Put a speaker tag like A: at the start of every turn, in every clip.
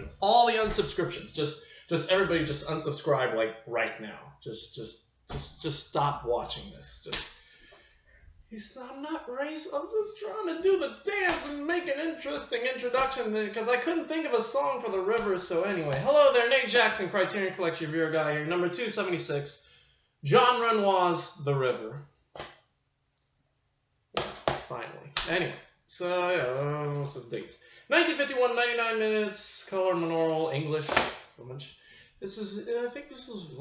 A: unsubscriptions. All the unsubscriptions. Just everybody just unsubscribe like right now. Just stop watching this. I'm not racist. I'm just trying to do the dance and make an interesting introduction because I couldn't think of a song for the river. So anyway, hello there, Nate Jackson, Criterion Collection Reviewer Guy here, number 276, John Renoir's The River. Finally. Anyway, so yeah, what's the dates? 1951, 99 minutes, color monaural, English. This is, I think this is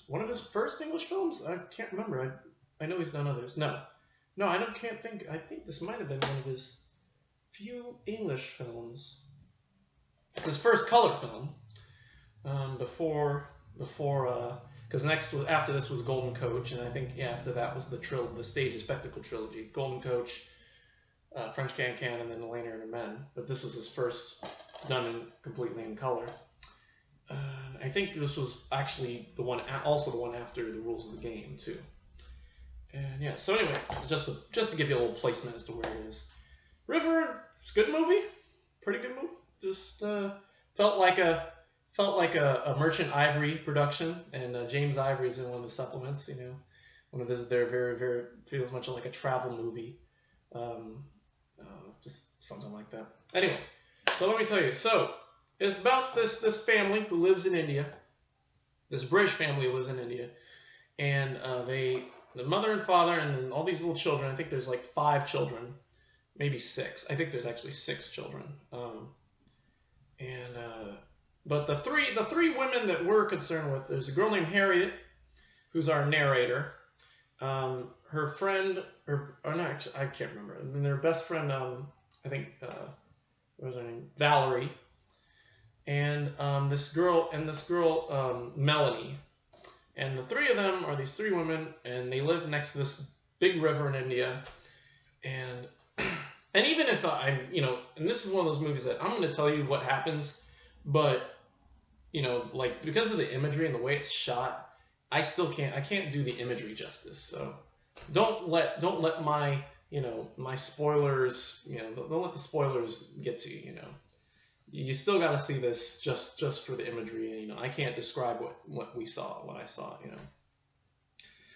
A: one of his first English films. I can't remember. I know he's done others. No, I can't think. I think this might have been one of his few English films. It's his first color film. Because after this was Golden Coach, and I think after that was the stage and spectacle trilogy. Golden Coach, French Can-Can, and then The Lantern and Men. But this was his first done completely in color. I think this was actually also the one after The Rules of the Game too. And yeah, so anyway, just to give you a little placement as to where it is. River, it's a good movie, pretty good movie. Just felt like a Merchant Ivory production, and James Ivory's in one of the supplements. You know, one of his very feels much like a travel movie, just something like that. Anyway, so let me tell you. So it's about this family who lives in India, this British family who lives in India, and the mother and father, and then all these little children. I think there's like 5 children, maybe 6. I think there's actually 6 children. But the three women that we're concerned with, there's a girl named Harriet, who's our narrator. Her friend, I can't remember. And then their best friend, I think, what was her name? Valerie. And this girl, Melanie. And the 3 of them are these 3 women, and they live next to this big river in India. And even if and this is one of those movies that I'm going to tell you what happens, but like because of the imagery and the way it's shot, I can't do the imagery justice. So don't let my my spoilers, don't let the spoilers get to you. You still got to see this just for the imagery, and I can't describe what I saw,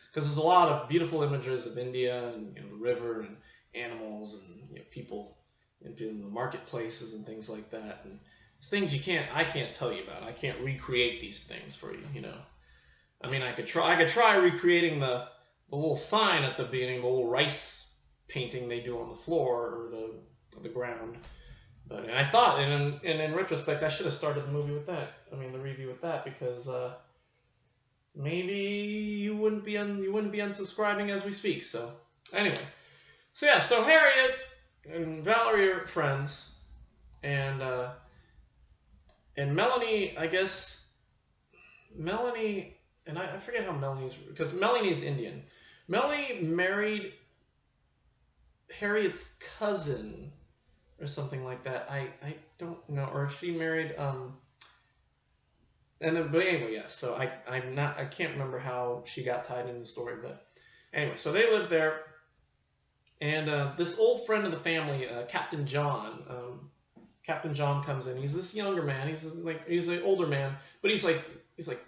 A: because there's a lot of beautiful images of India and the river and animals and people in the marketplaces and things like that, and it's things I can't tell you about. I can't recreate these things for you, I mean, I could try recreating the little sign at the beginning, the little rice painting they do on the floor or the ground. And I thought, and in retrospect, I should have started the movie with that. I mean, the review with that, because maybe you wouldn't be unsubscribing as we speak. So anyway, so Harriet and Valerie are friends, and Melanie, I guess Melanie, and I forget how Melanie's, because Melanie's Indian. Melanie married Harriet's cousin, or something like that. I don't know, or she married but anyway, yeah. So I can't remember how she got tied in the story, but anyway, so they live there, and this old friend of the family, Captain John comes in. He's this younger man. He's an older man, but he's like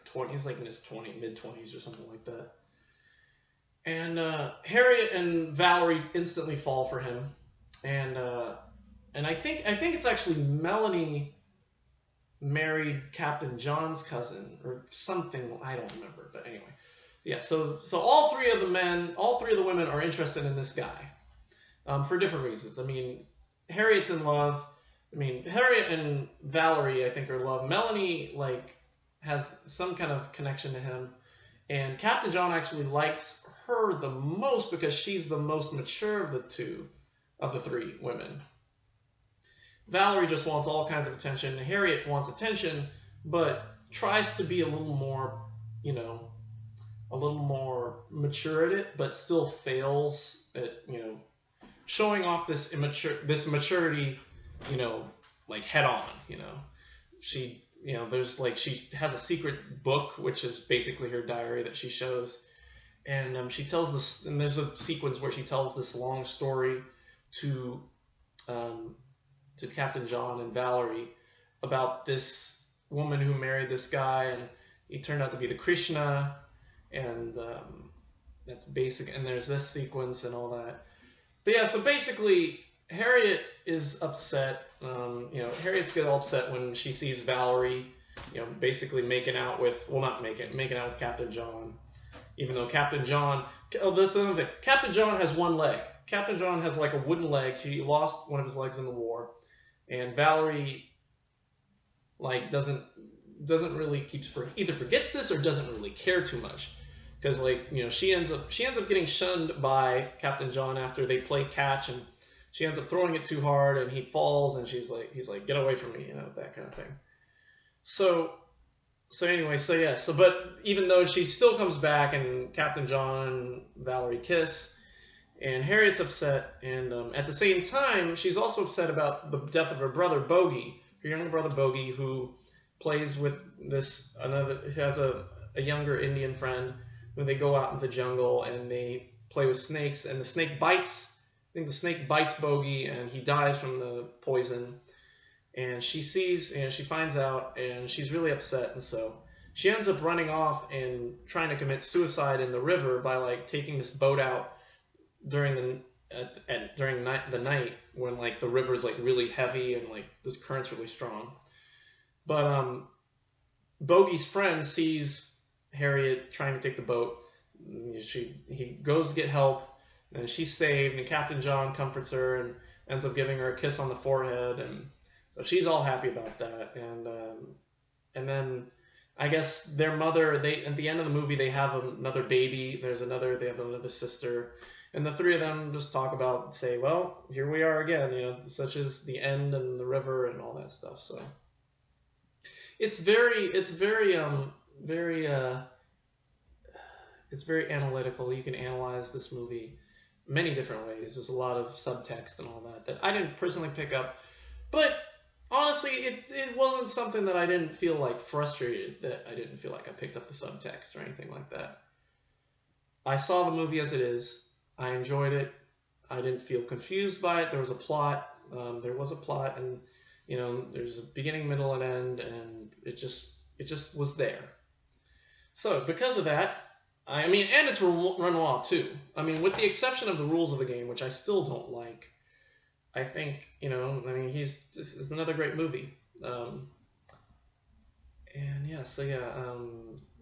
A: 20. He's like in his mid-20s or something like that. And Harriet and Valerie instantly fall for him, and I think it's actually Melanie married Captain John's cousin or something. I don't remember, but anyway, yeah. So all 3 of the women are interested in this guy, for different reasons. I mean, Harriet's in love. I mean, Harriet and Valerie, I think, are in love. Melanie has some kind of connection to him, and Captain John actually likes her the most because she's the most mature of the 3 women. Valerie just wants all kinds of attention. Harriet wants attention, but tries to be a little more mature at it, but still fails at, showing off this maturity, head on, She, she has a secret book, which is basically her diary that she shows. And she tells this, and there's a sequence where she tells this long story to Captain John and Valerie about this woman who married this guy, and he turned out to be the Krishna, and that's basic. And there's this sequence and all that. But yeah, so basically, Harriet is upset. Harriet's get all upset when she sees Valerie, basically making out with, well, not making out with Captain John. Even though Captain John, this is another thing. Captain John has one leg. Captain John has like a wooden leg. He lost one of his legs in the war, and Valerie like doesn't really either forgets this or doesn't really care too much, because she ends up getting shunned by Captain John after they play catch, and she ends up throwing it too hard and he falls, and he's like get away from me, that kind of thing. So anyway, but even though she still comes back, and Captain John and Valerie kiss, and Harriet's upset, and at the same time, she's also upset about the death of her brother Bogey, her younger brother Bogey, who plays with has a younger Indian friend, when they go out in the jungle and they play with snakes, and the snake bites. I think the snake bites Bogey, and he dies from the poison. And she finds out, and she's really upset, and so she ends up running off and trying to commit suicide in the river by taking this boat out during the night when the river's really heavy and the current's really strong. But Bogey's friend sees Harriet trying to take the boat. He goes to get help, and she's saved, and Captain John comforts her and ends up giving her a kiss on the forehead, and so she's all happy about that. And then I guess their mother, at the end of the movie, they have another baby. They have another sister, and the three of them just talk about, say, well, here we are again, such as the end and the river and all that stuff. So it's very analytical. You can analyze this movie many different ways. There's a lot of subtext and all that I didn't personally pick up, but honestly, it wasn't something that I didn't feel frustrated, that I didn't feel like I picked up the subtext or anything like that. I saw the movie as it is. I enjoyed it. I didn't feel confused by it. There was a plot. And there's a beginning, middle, and end, and it just was there. So because of that, and it's Renoir too. With the exception of the rules of the game, which I still don't like, I think, this is another great movie. Now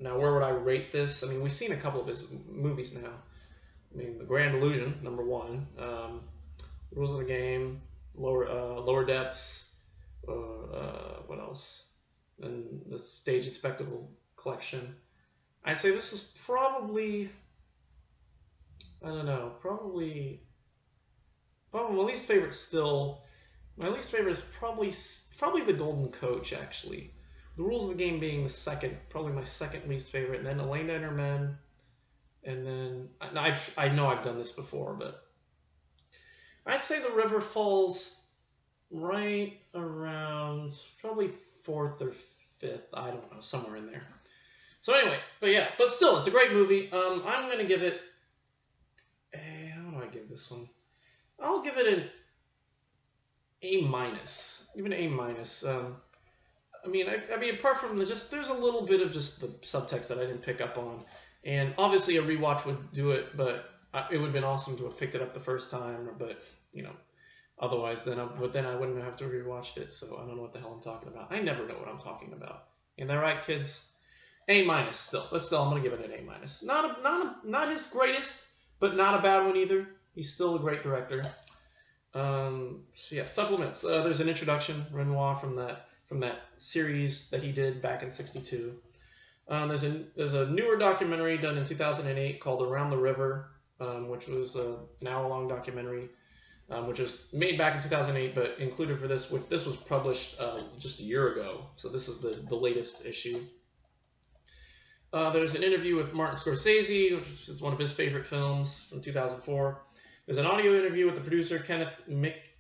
A: where would I rate this? We've seen a couple of his movies now. The Grand Illusion, number 1. Rules of the Game, Lower Depths, what else? And the Stage and Spectacle Collection. I'd say this is probably, I don't know, probably my least favorite still. My least favorite is probably The Golden Coach, actually. The Rules of the Game being the second, probably my second least favorite, and then Elaine and Her Men, and then I know I've done this before, but I'd say The River falls right around probably 4th or 5th. I don't know, somewhere in there. So anyway, but still, it's a great movie. I'm gonna give it how do I give this one? I'll give it an A-. Even A-. Apart from there's a little bit of just the subtext that I didn't pick up on, and obviously a rewatch would do it, but it would have been awesome to have picked it up the first time, but otherwise then I wouldn't have to have rewatched it, so I don't know what the hell I'm talking about. I never know what I'm talking about. Ain't that right, kids? A- still, but still I'm gonna give it an A-. Not his greatest, but not a bad one either. He's still a great director. Supplements. There's an introduction, Renoir, from that series that he did back in '62. There's a newer documentary done in 2008 called Around the River, which was an hour-long documentary, which was made back in 2008, but included for this. This was published just a year ago, so this is the latest issue. There's an interview with Martin Scorsese, which is one of his favorite films from 2004. There's an audio interview with the producer Kenneth McEldowney.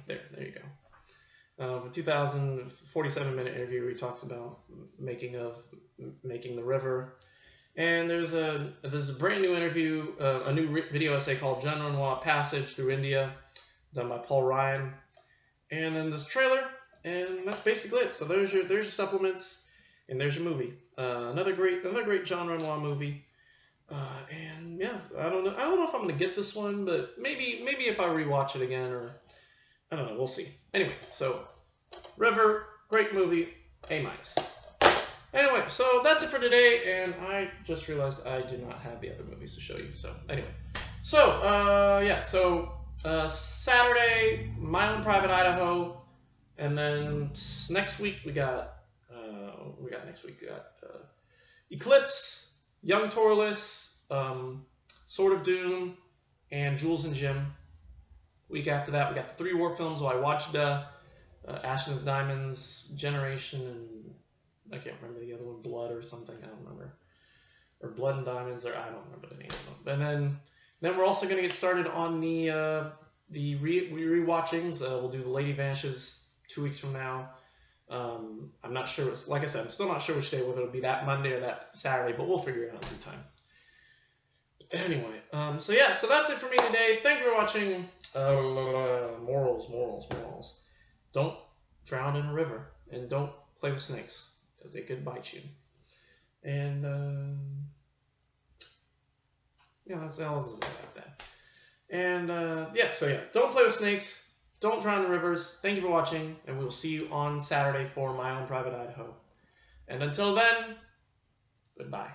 A: There you go. A 47-minute interview where he talks about making The River. And there's a brand new interview, a new video essay called Renoir Passage Through India, done by Paul Ryan. And then this trailer, and that's basically it. So there's your supplements, and there's your movie. Another great John Renoir movie. And yeah, I don't know if I'm gonna get this one, but maybe if I rewatch it again, or I don't know, we'll see. Anyway, so River, great movie, A-. Anyway, so that's it for today, and I just realized I do not have the other movies to show you. So anyway, so yeah, so Saturday, My Own Private Idaho, and then next week we got Eclipse, Young Torless, Sword of Doom, and Jules and Jim. Week after that, we got the 3 war films. So I watched Ashes of Diamonds, Generation, and I can't remember the other one, Blood or something. I don't remember, or Blood and Diamonds, or I don't remember the name of them. And then we're also going to get started on the rewatchings. We'll do The Lady Vanishes 2 weeks from now. I'm not sure. Like I said, I'm still not sure which day, whether it'll be that Monday or that Saturday, but we'll figure it out in due time. Anyway, so yeah, so that's it for me today. Thank you for watching. Morals. Don't drown in a river, and don't play with snakes, because they could bite you. And yeah, that's all about that. And yeah, so yeah, don't play with snakes. Don't drown in rivers. Thank you for watching, and we'll see you on Saturday for My Own Private Idaho. And until then, goodbye.